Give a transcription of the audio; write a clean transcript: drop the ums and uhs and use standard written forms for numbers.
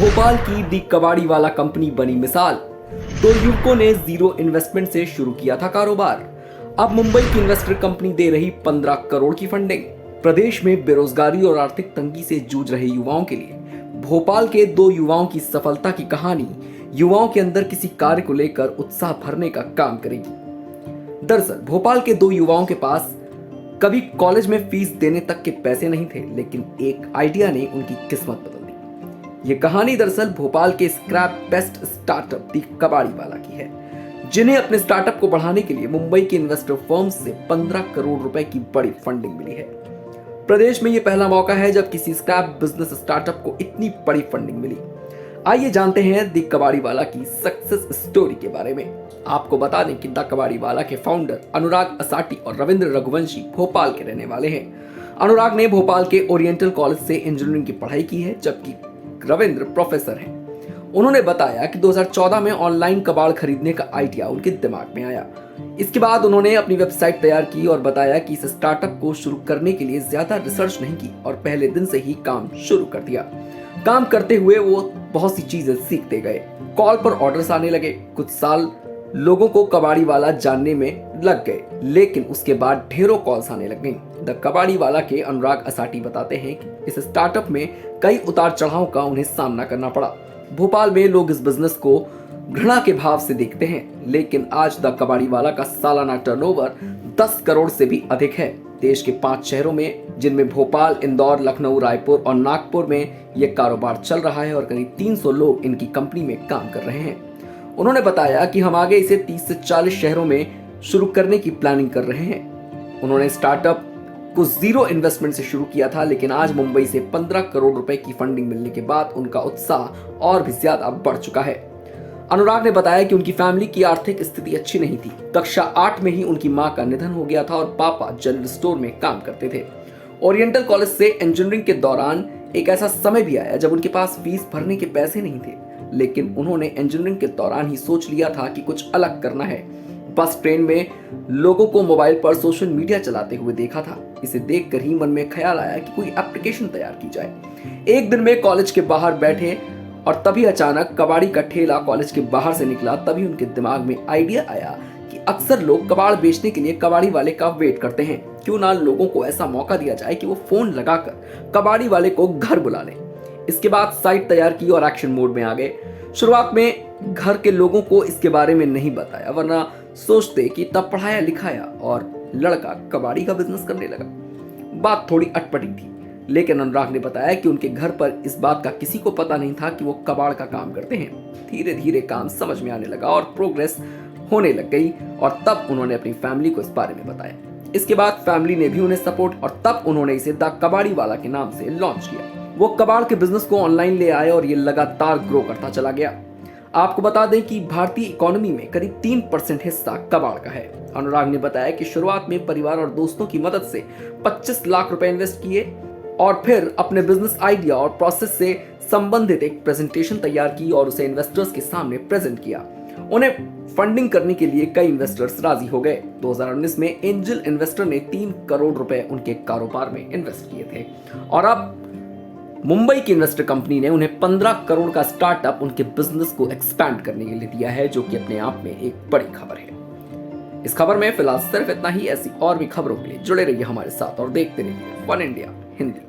भोपाल की दी कबाड़ी वाला कंपनी बनी मिसाल। दो युवकों ने जीरो इन्वेस्टमेंट से शुरू किया था कारोबार। अब मुंबई की इन्वेस्टर कंपनी दे रही 15 करोड़ की फंडिंग। प्रदेश में बेरोजगारी और आर्थिक तंगी से जूझ रहे युवाओं के लिए भोपाल के दो युवाओं की सफलता की कहानी युवाओं के अंदर किसी कार्य को लेकर उत्साह भरने का काम करेगी। दरअसल भोपाल के दो युवाओं के पास कभी कॉलेज में फीस देने तक के पैसे नहीं थे, लेकिन एक आइडिया ने उनकी किस्मत बदल दी। ये कहानी दरअसल भोपाल के स्क्रैप बेस्ट स्टार्टअप दी कबाड़ी वाला की है, जिन्हें अपने स्टार्टअप को बढ़ाने के लिए मुंबई के इन्वेस्टर फर्म से 15 करोड़ रुपए की बड़ी फंडिंग मिली है। प्रदेश में यह पहला मौका है जब किसी स्क्रैप बिजनेस स्टार्टअप को इतनी बड़ी फंडिंग मिली। आइए जानते हैं दी कबाड़ी वाला की सक्सेस स्टोरी के बारे में। आपको बता दें कि द कबाड़ी वाला के फाउंडर अनुराग असाटी और रविंद्र रघुवंशी भोपाल के रहने वाले हैं। अनुराग ने भोपाल के ओरिएंटल कॉलेज से इंजीनियरिंग की पढ़ाई की है, जबकि रविंद्र प्रोफेसर हैं। उन्होंने बताया कि 2014 में ऑनलाइन कबाड़ खरीदने का आइडिया उनके दिमाग में आया। इसके बाद उन्होंने अपनी वेबसाइट तैयार की और बताया कि इस स्टार्टअप को शुरू करने के लिए ज्यादा रिसर्च नहीं की और पहले दिन से ही काम शुरू कर दिया। काम करते हुए वो बहुत सी चीजें सीखते गए। कॉल पर ऑर्डर्स आने लगे। कुछ साल लोगों को कबाड़ी वाला जानने में लग गए, लेकिन उसके बाद ढेरों कॉल्स आने लग गई। द कबाड़ी वाला के अनुराग असाटी बताते हैं कि इस स्टार्टअप में कई उतार चढ़ाव का उन्हें सामना करना पड़ा। भोपाल में लोग इस बिजनेस को घृणा के भाव से देखते हैं, लेकिन आज द कबाड़ी वाला का सालाना टर्नओवर 10 करोड़ से भी अधिक है। देश के 5 शहरों में, जिनमें भोपाल, इंदौर, लखनऊ, रायपुर और नागपुर में यह कारोबार चल रहा है और करीब 300 लोग इनकी कंपनी में काम कर रहे हैं। उन्होंने बताया कि हम आगे इसे 30 से 40 शहरों में शुरू करने की प्लानिंग कर रहे हैं। उन्होंने स्टार्टअप को जीरो इन्वेस्टमेंट से शुरू किया था, लेकिन आज मुंबई से 15 करोड़ रुपए की फंडिंग मिलने के बाद उनका उत्साह और भी ज्यादा बढ़ चुका है। अनुराग ने बताया कि उनकी फैमिली की आर्थिक स्थिति अच्छी नहीं थी। कक्षा 8 में ही उनकी मां का निधन हो गया था और पापा जनरल स्टोर में काम करते थे। ओरिएंटल कॉलेज से इंजीनियरिंग के दौरान एक ऐसा समय भी आया जब उनके पास फीस भरने के पैसे नहीं थे, लेकिन उन्होंने इंजीनियरिंग के दौरान ही सोच लिया था कि कुछ अलग करना है। बस ट्रेन में लोगों को मोबाइल पर सोशल मीडिया चलाते हुए देखा था। इसे देखकर ही मन में ख्याल आया कि कोई एप्लीकेशन तैयार की जाए। एक दिन में कॉलेज के बाहर बैठे और तभी अचानक कबाड़ी का ठेला कॉलेज के बाहर से निकला। तभी उनके दिमाग में आइडिया आया कि अक्सर लोग कबाड़ बेचने के लिए कबाड़ी वाले का वेट करते हैं, क्यों ना लोगों को ऐसा मौका दिया जाए कि वो फोन लगाकर कबाड़ी वाले को घर बुला लें। इसके बाद साइट तैयार की और एक्शन मोड में आ गए। शुरुआत में घर के लोगों को इसके बारे में नहीं बताया, वरना सोचते कि तब पढ़ाया लिखाया और लड़का कबाड़ी का बिजनेस करने लगा। बात थोड़ी अटपटी थी, लेकिन अनुराग ने बताया कि उनके घर पर इस बात का किसी को पता नहीं था कि वो कबाड़ का काम करते हैं। धीरे धीरे काम समझ में आने लगा और प्रोग्रेस होने लग गई, और तब उन्होंने अपनी फैमिली को इस बारे में बताया। इसके बाद फैमिली ने भी उन्हें सपोर्ट, और तब उन्होंने इसे द कबाड़ी वाला के नाम से लॉन्च किया। वो कबाड़ के बिजनेस को ऑनलाइन ले आए और ये लगातार ग्रो करता चला गया। आपको बता दें कि भारतीय इकोनॉमी में करीब 3% हिस्सा कबाड़ का है। अनुराग ने बताया कि शुरुआत में परिवार और दोस्तों की मदद से 25 लाख रुपए इन्वेस्ट किए और फिर अपने बिजनेस आइडिया और प्रोसेस से संबंधित एक प्रेजेंटेशन तैयार की और उसे इन्वेस्टर्स के सामने प्रेजेंट किया। उन्हें फंडिंग करने के लिए कई इन्वेस्टर्स राजी हो गए। 2019 में एंजल इन्वेस्टर ने 3 करोड़ रुपए उनके कारोबार में इन्वेस्ट किए थे, और अब मुंबई की इन्वेस्टर कंपनी ने उन्हें 15 करोड़ का स्टार्टअप उनके बिजनेस को एक्सपैंड करने के लिए दिया है, जो कि अपने आप में एक बड़ी खबर है। इस खबर में फिलहाल सिर्फ इतना ही। ऐसी और भी खबरों के लिए जुड़े रहिए हमारे साथ और देखते रहिए वन इंडिया हिंदी।